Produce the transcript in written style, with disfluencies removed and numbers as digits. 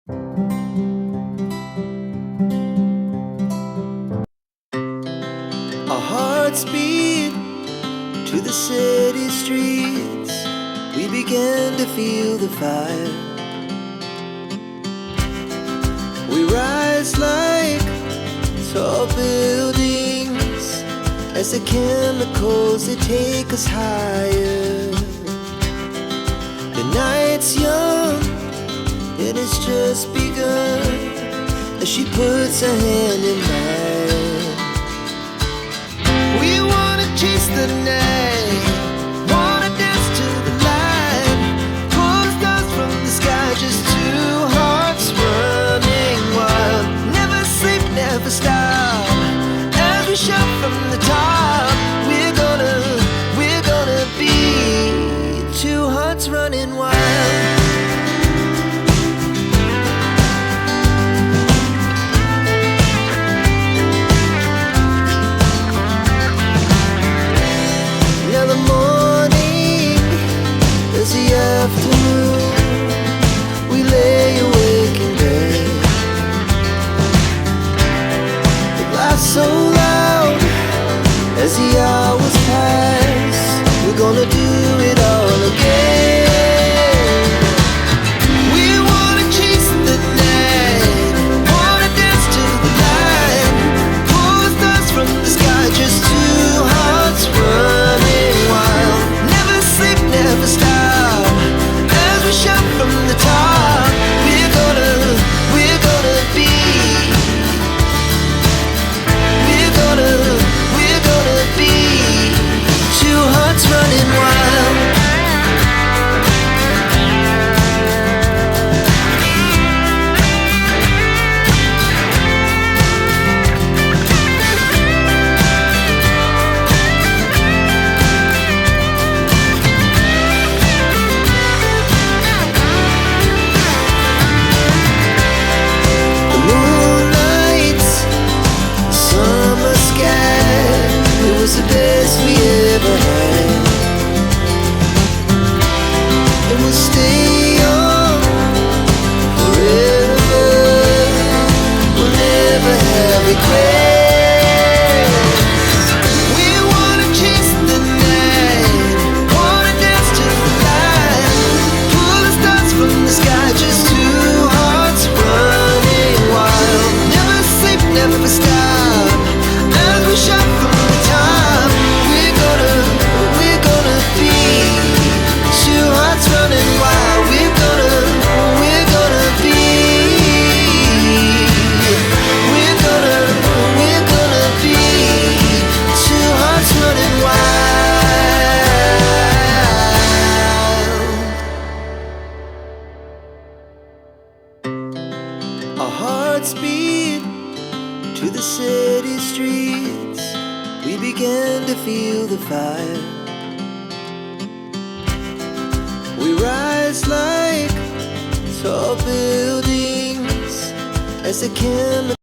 Our hearts beat to the city streets. We began to feel the fire. We rise like tall buildings as the chemicals, they take us higher. The night's young, it has just begun, as she puts her hand in mine. We wanna chase the night, wanna dance to the light, pull the stars from the sky, just two hearts running wild. Never sleep, never stop, as we shout from the top. We're gonna be two hearts running wild. Now the morning is the afternoon. We lay awake in bed. The laughs so loud as the hours pass. We're gonna do it all again. We wanna chase the night, wanna dance to the light, pull the stars from the sky, just two hearts running wild. Never sleep, never stop, as we shout from the top. We're gonna be, we're gonna be two hearts running wild. The moonlight, summer sky, it was the best we ever had. And we'll stay on forever. We'll never have regrets. We wanna chase the night, wanna dance to the light, pull the stars from the sky, just two hearts running wild. Never sleep, never stop, as we shout from the top. We're gonna be two hearts running wild. We're gonna be, we're gonna be two hearts running wild. Our hearts beat to the city streets. We began to feel the fire. We rise like tall buildings as the chemicals